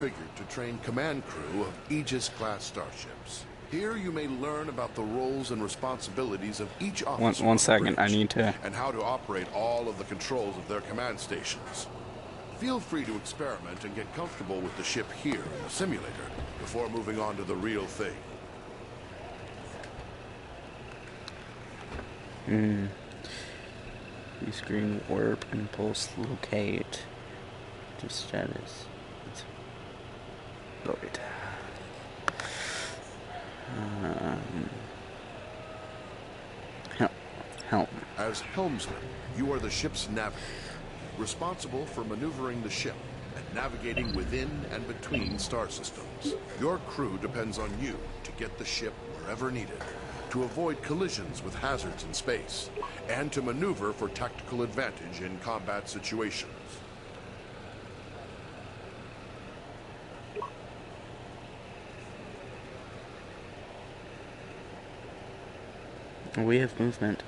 configured to train command crew of Aegis-class starships. Here you may learn about the roles and responsibilities of each officer One second, I need to... and how to operate all of the controls of their command stations. Feel free to experiment and get comfortable with the ship here in the simulator before moving on to the real thing. Screen warp impulse locate. Just status. Load. Helm. As helmsman, you are the ship's navigator, responsible for maneuvering the ship and navigating within and between star systems. Your crew depends on you to get the ship wherever needed, to avoid collisions with hazards in space, and to maneuver for tactical advantage in combat situations. We have movement.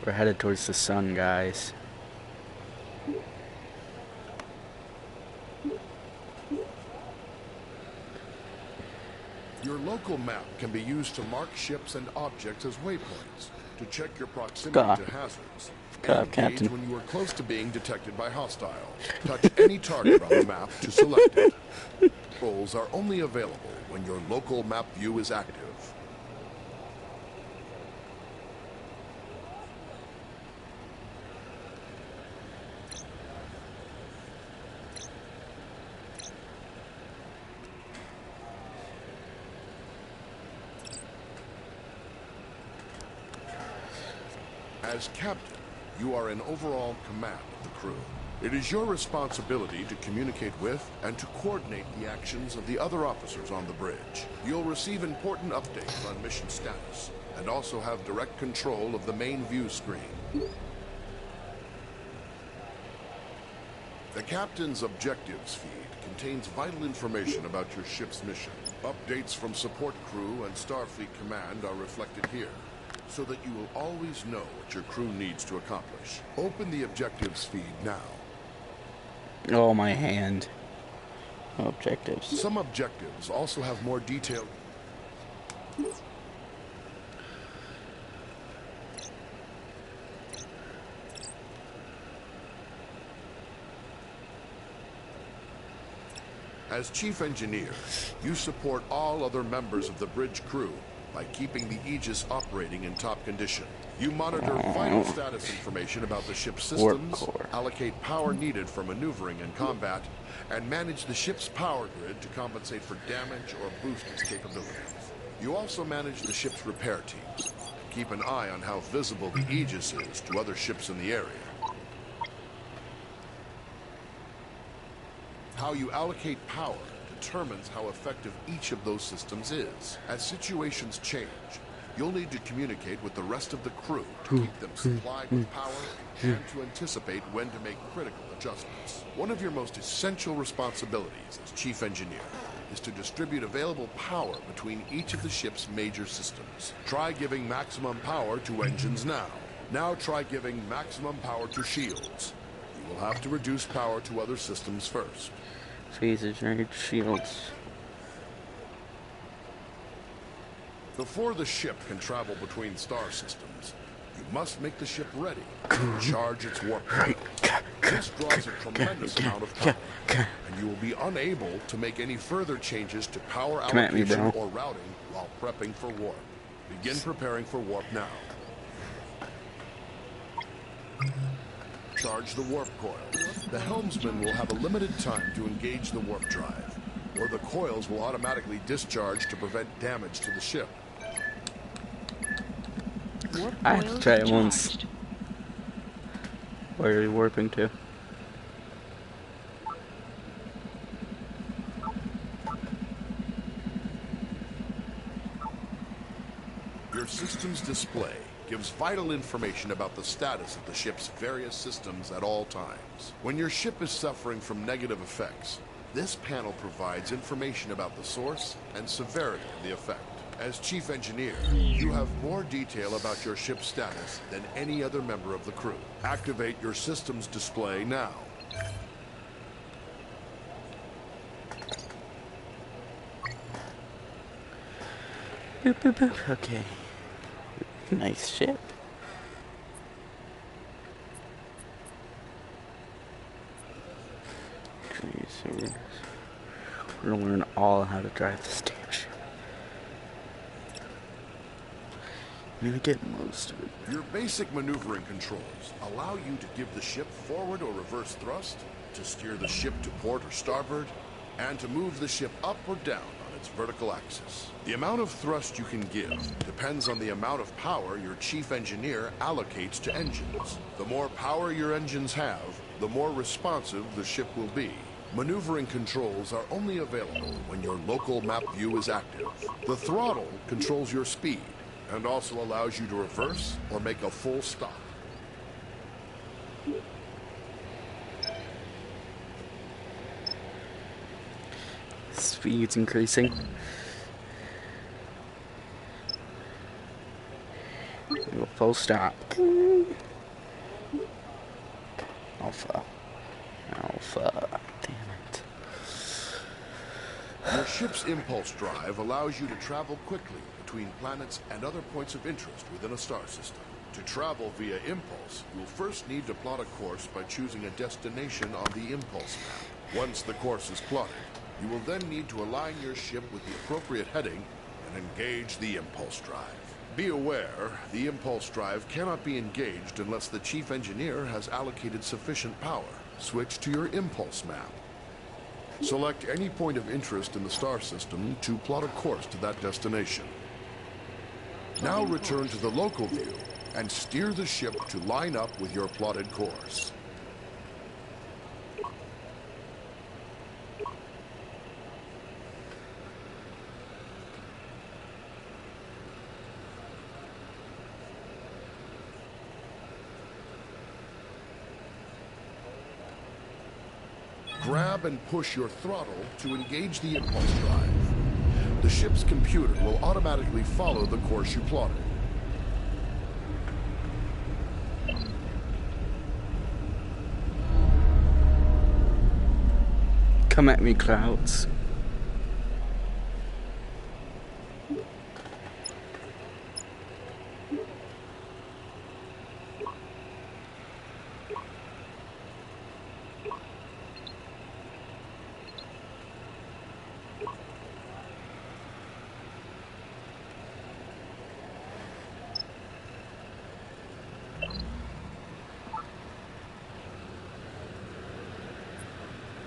We're headed towards the sun, guys. Your local map can be used to mark ships and objects as waypoints, to check your proximity to hazards, and engage Captain. when you are close to being detected by hostiles. Touch any target on the map to select it. Controls are only available when your local map view is active. As captain, you are in overall command of the crew. It is your responsibility to communicate with and to coordinate the actions of the other officers on the bridge. You'll receive important updates on mission status and also have direct control of the main view screen. The captain's objectives feed contains vital information about your ship's mission. Updates from support crew and Starfleet Command are reflected here, so that you will always know what your crew needs to accomplish. Open the objectives feed now. Oh, my hand. Objectives. Some objectives also have more detailed... As chief engineer, you support all other members of the bridge crew by keeping the Aegis operating in top condition. You monitor vital status information about the ship's systems, allocate power needed for maneuvering and combat, and manage the ship's power grid to compensate for damage or boost its capabilities. You also manage the ship's repair teams, and keep an eye on how visible the Aegis is to other ships in the area. How you allocate power determines how effective each of those systems is. As situations change, you'll need to communicate with the rest of the crew to keep them supplied with power and to anticipate when to make critical adjustments. One of your most essential responsibilities as chief engineer is to distribute available power between each of the ship's major systems. Try giving maximum power to engines now. Now try giving maximum power to shields. You will have to reduce power to other systems first. Phases, right? Shields. Before the ship can travel between star systems, you must make the ship ready to charge its warp core. This draws a tremendous amount of power, and you will be unable to make any further changes to power allocation or routing while prepping for warp. Begin preparing for warp now. Charge the warp coil. The helmsman will have a limited time to engage the warp drive, or the coils will automatically discharge to prevent damage to the ship. I have to try it once. Where are you warping to? Your system's display gives vital information about the status of the ship's various systems at all times. When your ship is suffering from negative effects, this panel provides information about the source and severity of the effect. As Chief Engineer, you have more detail about your ship's status than any other member of the crew. Activate your system's display now. Boop, boop, boop. Okay. Nice ship. Okay, so we're gonna learn all how to drive this damn ship. I'm gonna get most of it. Your basic maneuvering controls allow you to give the ship forward or reverse thrust, to steer the ship to port or starboard, and to move the ship up or down on its vertical axis. The amount of thrust you can give depends on the amount of power your chief engineer allocates to engines. The more power your engines have, the more responsive the ship will be. Maneuvering controls are only available when your local map view is active. The throttle controls your speed and also allows you to reverse or make a full stop. Speed's increasing. Go full stop. Alpha. Alpha. Damn it. Your ship's impulse drive allows you to travel quickly between planets and other points of interest within a star system. To travel via impulse, you'll first need to plot a course by choosing a destination on the impulse map. Once the course is plotted, you will then need to align your ship with the appropriate heading and engage the impulse drive. Be aware, the impulse drive cannot be engaged unless the chief engineer has allocated sufficient power. Switch to your impulse map. Select any point of interest in the star system to plot a course to that destination. Now return to the local view and steer the ship to line up with your plotted course. Grab and push your throttle to engage the impulse drive. The ship's computer will automatically follow the course you plotted. Come at me, clouds.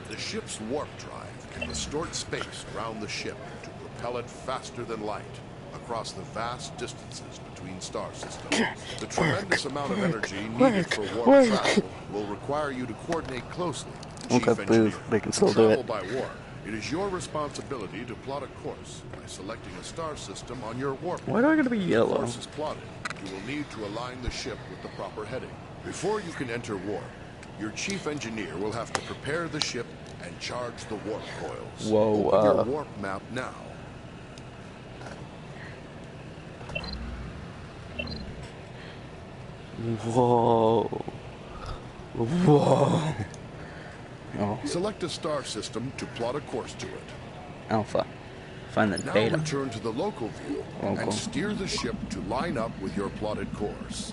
The ship's warp drive can distort space around the ship to propel it faster than light across the vast distances between star systems. The tremendous amount of energy needed for warp travel will require you to coordinate closely. Chief Engineer, they can still to do travel it. by warp, it is your responsibility to plot a course by selecting a star system on your warp. Why do I gotta be When the yellow? course is plotted, you will need to align the ship with the proper heading. Before you can enter warp, your chief engineer will have to prepare the ship and charge the warp coils. Whoa, Open your warp map now. Whoa. Whoa. Oh, Select a star system to plot a course to it. Alpha. Find the Now data. return to the local view Okay. and steer the ship to line up with your plotted course.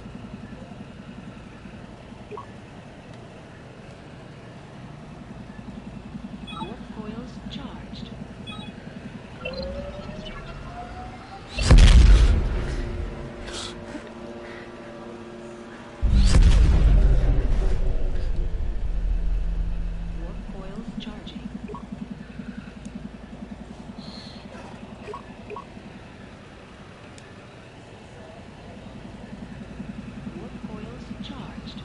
Warp coils charged. Warp coils charging. Warp coils charged.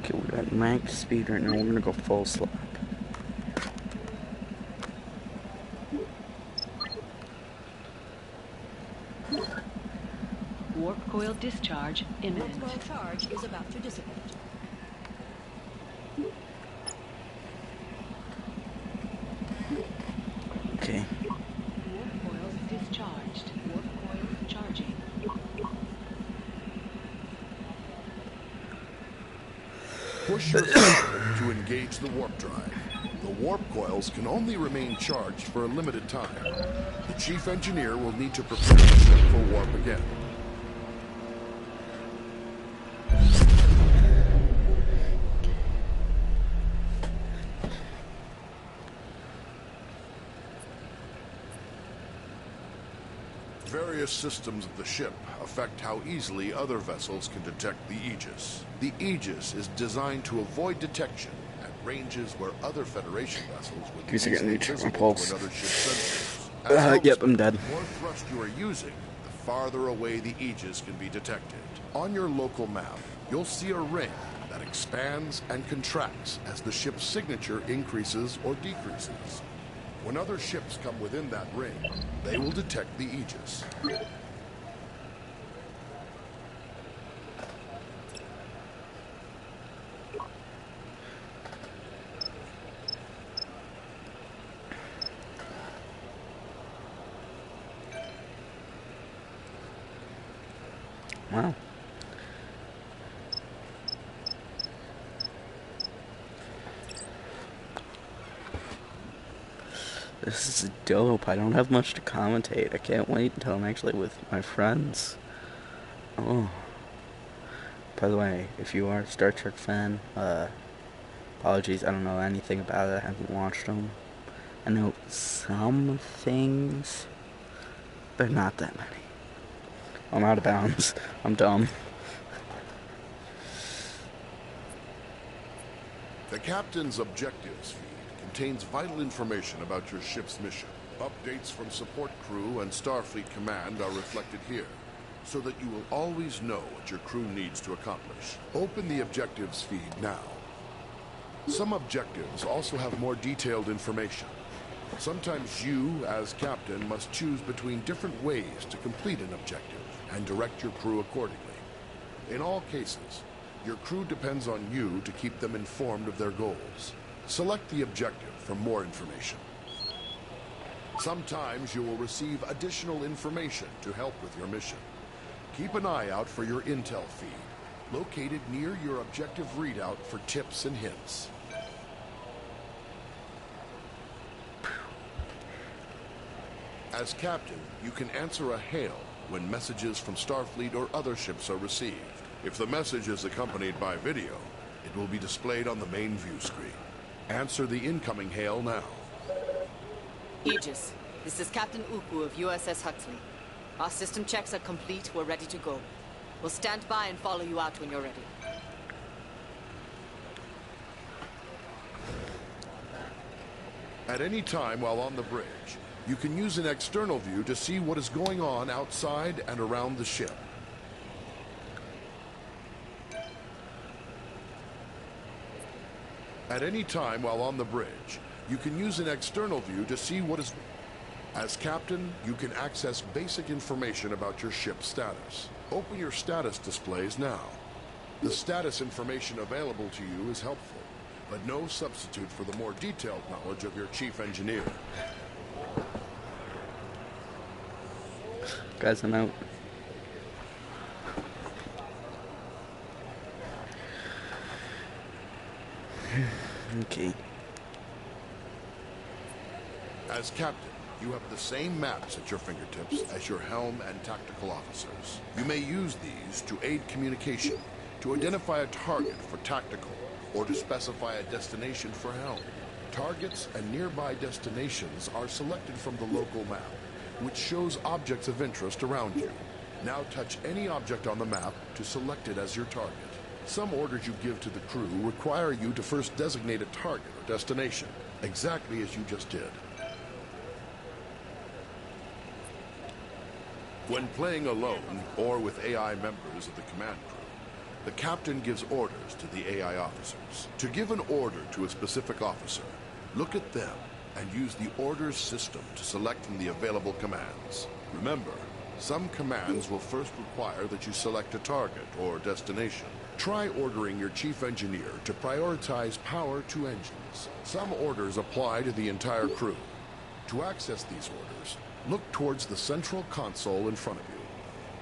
Okay, we got max speed right now. We're gonna go full slap. Warp coil discharge imminent. Warp coil charge is about to dissipate. push your button to engage the warp drive. The warp coils can only remain charged for a limited time. The chief engineer will need to prepare the ship for warp again. Various systems of the ship affect how easily other vessels can detect the Aegis. The Aegis is designed to avoid detection at ranges where other Federation vessels would be easily visible to another ship's sensors. Yep, I'm dead. The more thrust you are using, the farther away the Aegis can be detected. On your local map, you'll see a ring that expands and contracts as the ship's signature increases or decreases. When other ships come within that ring, they will detect the Aegis. Wow. This is dope. I don't have much to commentate. I can't wait until I'm actually with my friends. Oh. By the way, if you are a Star Trek fan, apologies, I don't know anything about it. I haven't watched them. I know some things, but not that many. I'm out of bounds. I'm dumb. The captain's objectives feed contains vital information about your ship's mission. Updates from support crew and Starfleet Command are reflected here, so that you will always know what your crew needs to accomplish. Open the objectives feed now. Some objectives also have more detailed information. Sometimes you, as captain, must choose between different ways to complete an objective and direct your crew accordingly. In all cases, your crew depends on you to keep them informed of their goals. Select the objective for more information. Sometimes you will receive additional information to help with your mission. Keep an eye out for your intel feed, located near your objective readout for tips and hints. As captain, you can answer a hail when messages from Starfleet or other ships are received. If the message is accompanied by video, it will be displayed on the main view screen. Answer the incoming hail now. Aegis, this is Captain Uku of USS Huxley. Our system checks are complete. We're ready to go. We'll stand by and follow you out when you're ready. At any time while on the bridge, you can use an external view to see what is going on outside and around the ship. At any time while on the bridge, you can use an external view to see what is... As captain, you can access basic information about your ship's status. Open your status displays now. The status information available to you is helpful, but no substitute for the more detailed knowledge of your chief engineer. Guys, I'm out. Okay. As captain, you have the same maps at your fingertips as your helm and tactical officers. You may use these to aid communication, to identify a target for tactical, or to specify a destination for helm. Targets and nearby destinations are selected from the local map, which shows objects of interest around you. Now touch any object on the map to select it as your target. Some orders you give to the crew require you to first designate a target or destination, exactly as you just did. When playing alone or with AI members of the command crew, the captain gives orders to the AI officers. To give an order to a specific officer, look at them and use the orders system to select from the available commands. Remember, some commands will first require that you select a target or destination. Try ordering your chief engineer to prioritize power to engines. Some orders apply to the entire crew. To access these orders, look towards the central console in front of you.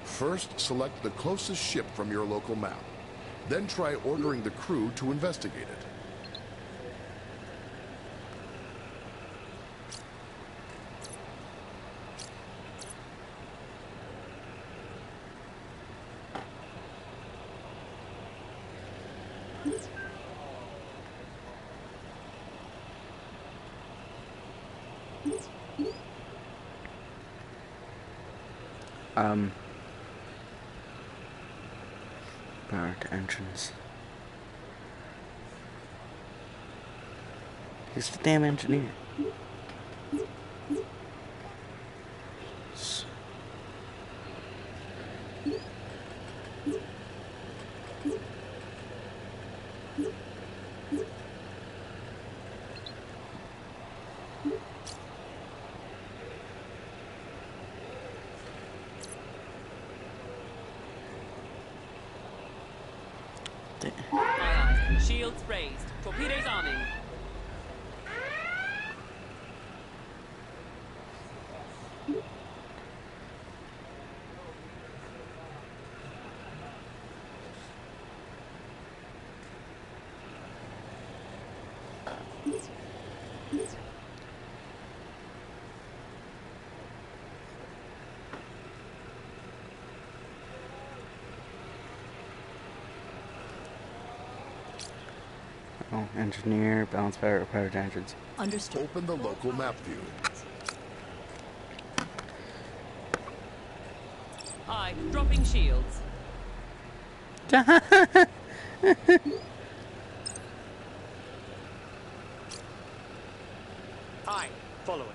First, select the closest ship from your local map. Then try ordering the crew to investigate it. Barrack entrance. He's the damn engineer. Aye, aye. Shields raised. Torpedoes arming. Oh, engineer, balance power, repair engines. Understood. Open the local map view. Aye, dropping shields. Aye, following.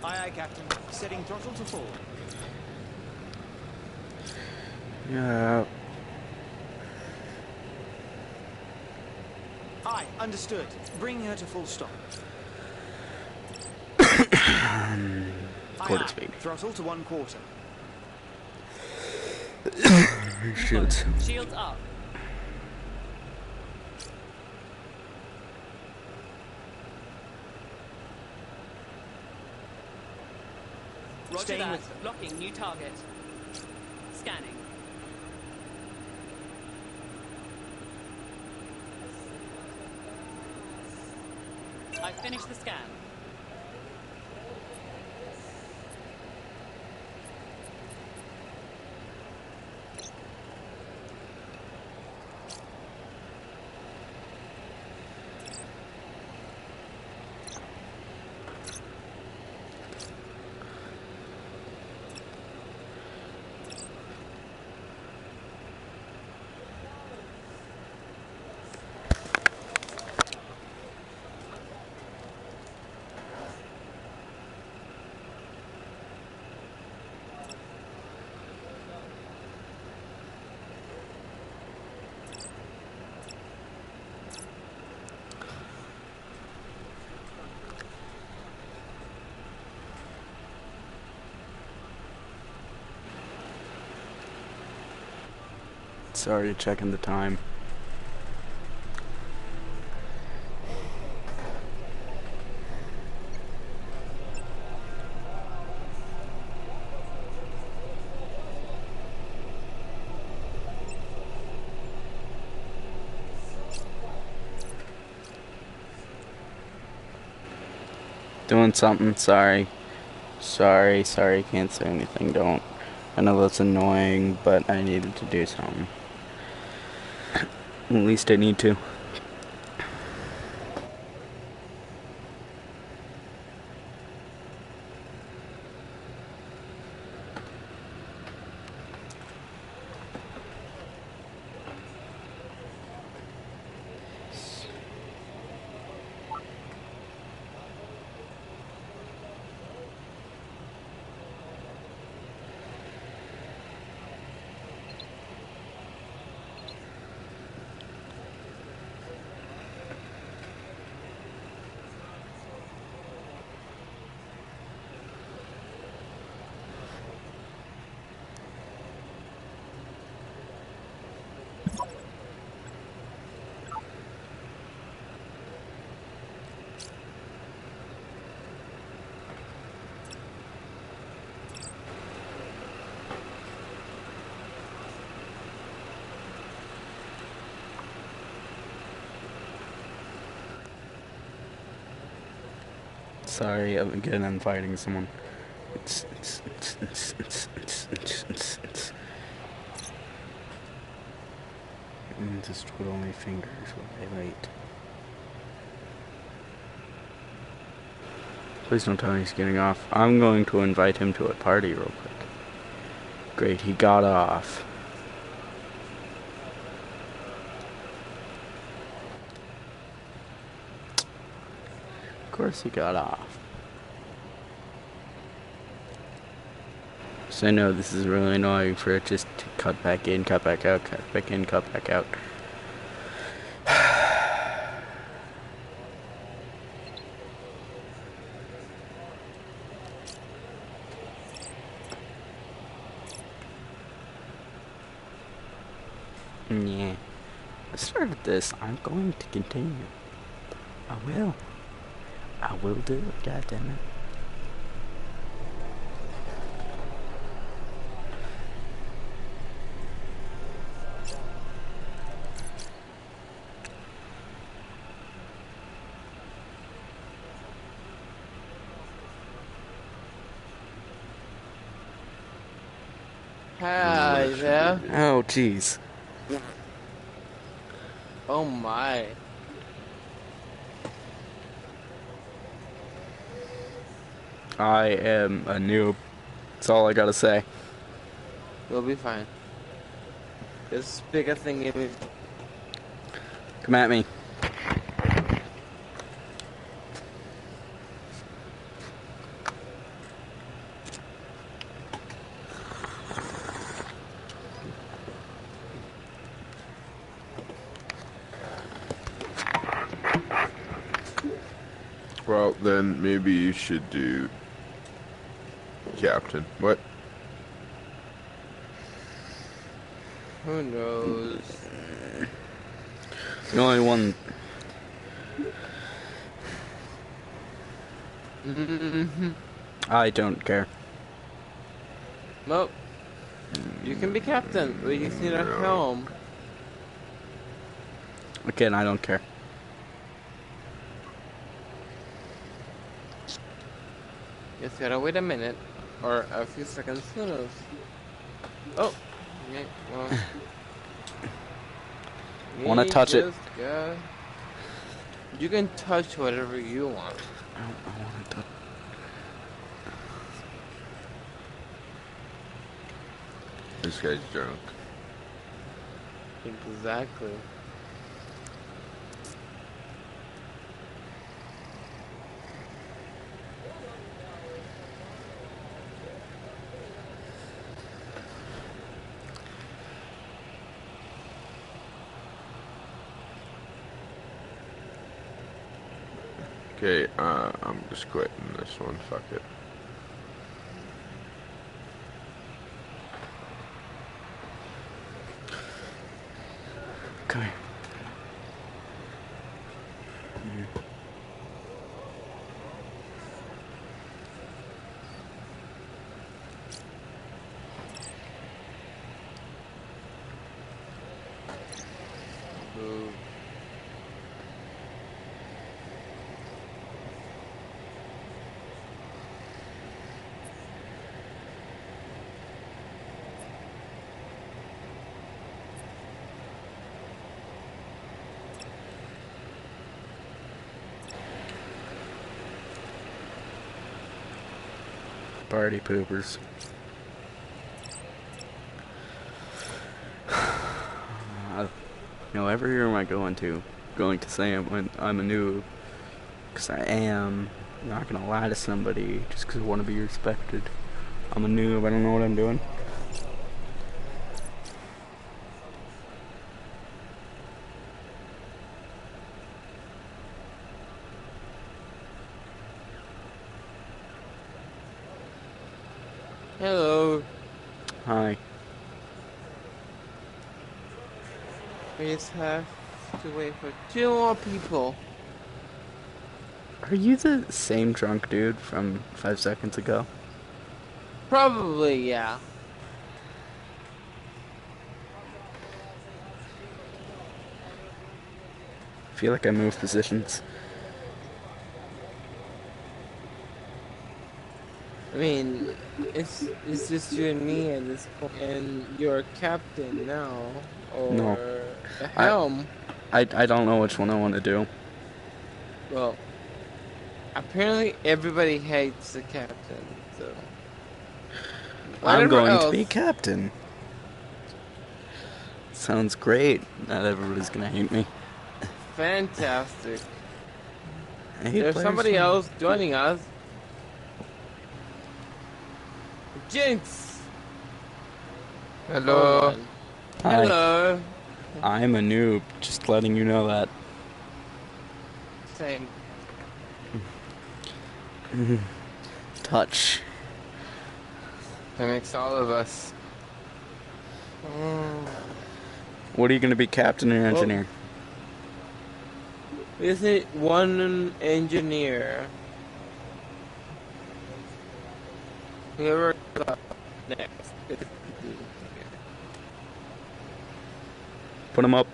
Aye, aye, Captain. Setting throttle to full. Yeah. Aye, understood. Bring her to full stop. Quarter Aye, speed. aye. Throttle to 1/4. Shoots. Shields up. Roger Staying that. with them. Blocking new target. Scanning. I finished the scan. Sorry, checking the time. Doing something, sorry. Sorry, can't say anything, don't. I know that's annoying, but I needed to do something. At least I need to. Sorry, again, I'm fighting someone. Just twiddle my fingers while I wait. Please don't tell me he's getting off. I'm going to invite him to a party real quick. Great, he got off. Of course he got off. So I know this is really annoying for it just to cut back in, cut back out, cut back in, cut back out. Yeah. I started this. I'm going to continue. I will. I will do it, goddammit. Hi there. Oh, jeez. Oh my. I am a noob. That's all I gotta say. You'll be fine. This bigger thing in me. Come at me. Well, then maybe you should do Captain. What? Who knows? The only one. I don't care. Well, you can be captain, but you need a helm. Again, I don't care. Just gotta wait a minute, or a few seconds, who knows? Oh, yeah, well. Wanna touch it? You can touch whatever you want. I want to touch. This guy's drunk. Exactly. Okay, I'm just quitting this one. Fuck it. Come here. Ooh. Party poopers. No, every year am I going to say I'm a noob, because I am. I'm not gonna lie to somebody just because I want to be respected. I'm a noob. I don't know what I'm doing. Hello. Hi. We just have to wait for 2 more people. Are you the same drunk dude from 5 seconds ago? Probably, yeah. I feel like I moved positions. I mean, it's just you and me at this point, and you're a captain now, or No. a helm. I don't know which one I want to do. Well, apparently everybody hates the captain, so. I'm Whatever going to else- be captain. Sounds great. Not everybody's gonna hate me. Fantastic. I hate There's players somebody too. else joining us. Jinx! Hello. Oh, one. Hi. Hello. I'm a noob. Just letting you know that. Same. Touch. That makes all of us. What are you gonna be, captain or engineer? Is it one engineer? Whoever goes up next. Put him up.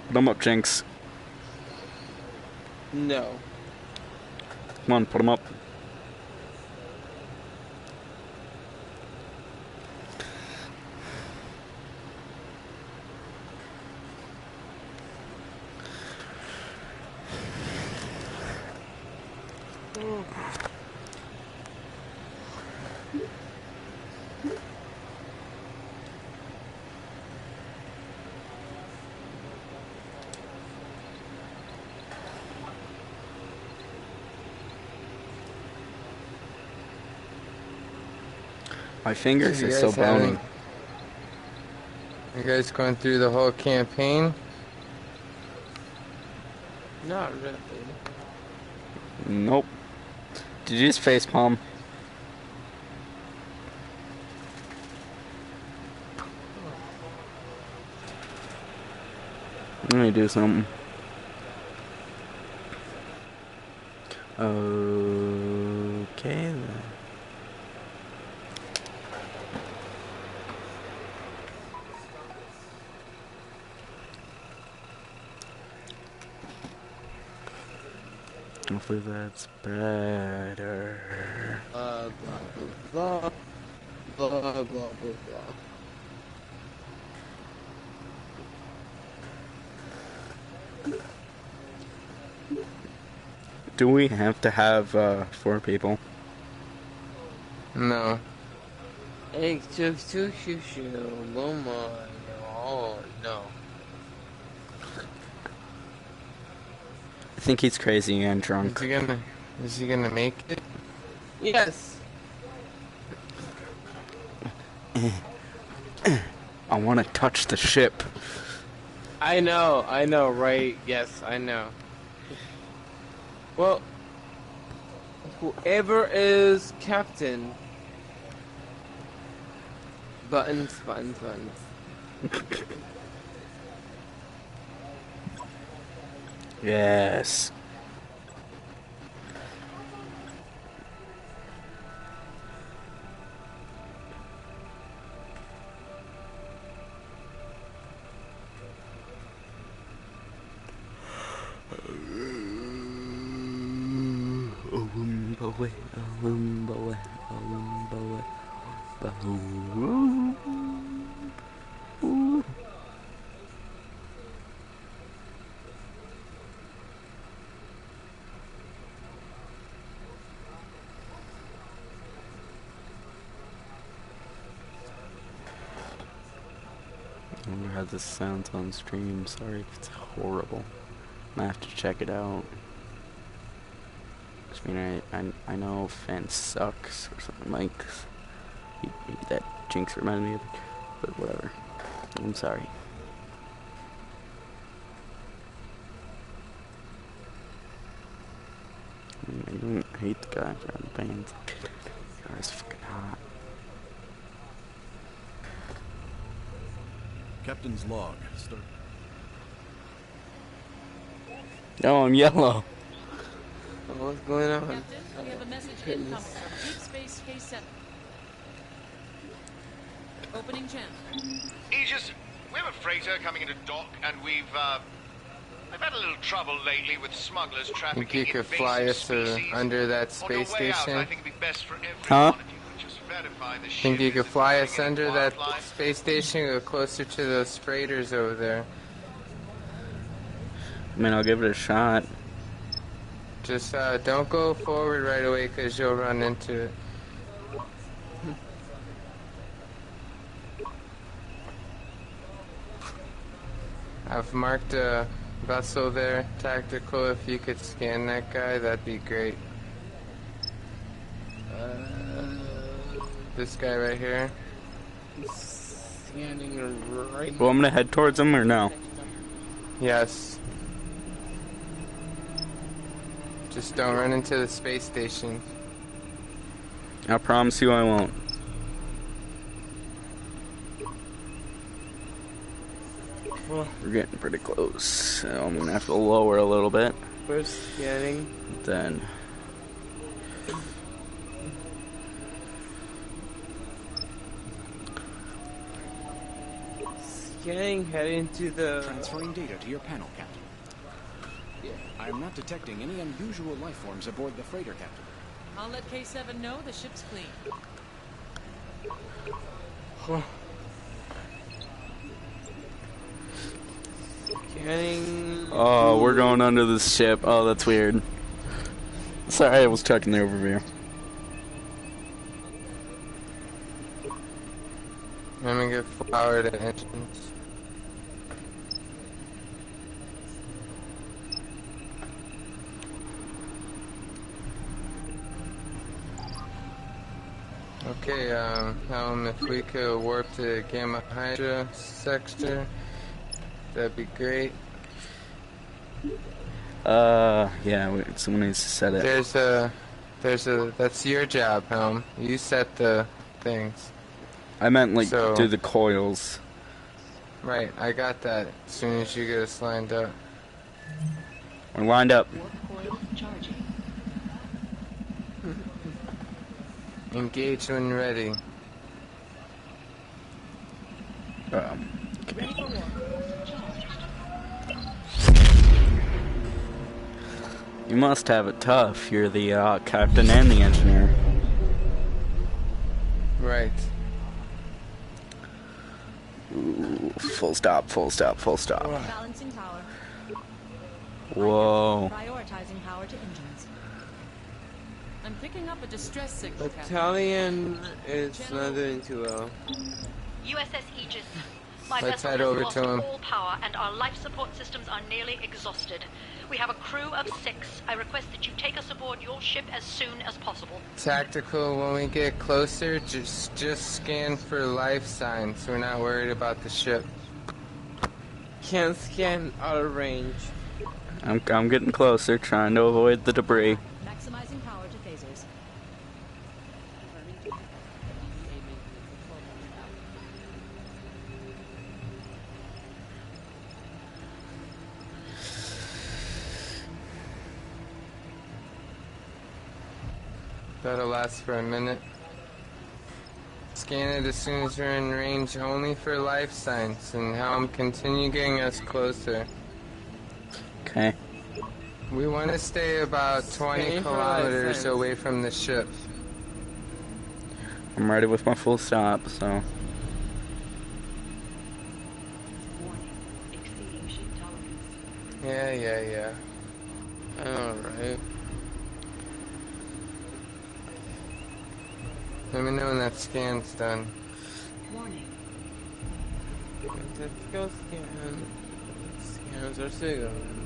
Put him up, Jinx. No. Come on, put him up. My fingers You are so guys bony. haven't- You guys going through the whole campaign? Not really. Nope. Did you just facepalm? Let me do something. Okay then. Hopefully that's better. Blah, blah, blah, blah, blah, blah. Do we have to have 4 people? No. Hey, shoo, shoo, shoo, shoo, Luma, oh, no. I think he's crazy and drunk. Is he gonna make it? Yes. I want to touch the ship. I know, right? Yes, I know. Well, whoever is captain, buttons. Yes. I wonder how this sounds on stream. Sorry if it's horrible. I have to check it out. I mean, I know Fan sucks or something like that. Jinx reminded me of it, but whatever. I'm sorry. I don't hate the guy from the band. The guy's fucking hot. Captain's log. Start. No, I'm yellow. Oh, what's going on? Captain, we have a message incoming from Deep Space K7. Opening channel. Aegis, we have a freighter coming into dock, and we've, They've had a little trouble lately with smugglers trafficking Think you could fly us under that space station? I think it'd be best for everyone Huh? if you could just verify the ship Think you could isn't fly running us any under that wildlife. space station, go closer to those freighters over there? I mean, I'll give it a shot. Just don't go forward right away because you'll run into it. I've marked a vessel there, tactical. If you could scan that guy, that'd be great. This guy right here. Scanning right. Well, I'm gonna head towards him or no? Yes. Just don't run into the space station. I promise you I won't. We're getting pretty close, so I'm gonna have to lower a little bit. We're scanning. Then Scanning, heading to the... Transferring data to your panel, Captain. I am not detecting any unusual life forms aboard the freighter, Captain. I'll let K7 know the ship's clean. Scanning... oh, we're going under this ship. Oh, that's weird. Sorry, I was checking the overview. I'm gonna get flower to engines. Okay, if we could warp to Gamma Hydra sector, that'd be great. Yeah, someone needs to set it. That's your job, Helm. You set the things. I meant, like, So- do the coils. Right, I got that as soon as you get us lined up. We're lined up. Warp coils charging. Engage when ready. Ready for war. You must have it tough. You're the captain and the engineer. Right. Ooh, full stop, full stop, full stop. Balancing power. Whoa. Prioritizing power to engines. I'm picking up a distress signal, Captain. Battalion is not doing too well. USS Aegis. My Let's vessel head has over lost to him. all power and our life support systems are nearly exhausted. We have a crew of 6. I request that you take us aboard your ship as soon as possible. Tactical, when we get closer, just scan for life signs. We're not worried about the ship. Can't scan out of range. I'm getting closer, trying to avoid the debris. Maximizing power to phasers. That'll last for a minute. Scan it as soon as you're in range, only for life signs, and Helm, continue getting us closer. Okay. We want to stay about 20 kilometers away from the ship. I'm ready with my full stop, so. Warning. Exceeding ship tolerance. Yeah. Alright. Let me know when that scan's done. Warning. Let's go scan. Scans are still going.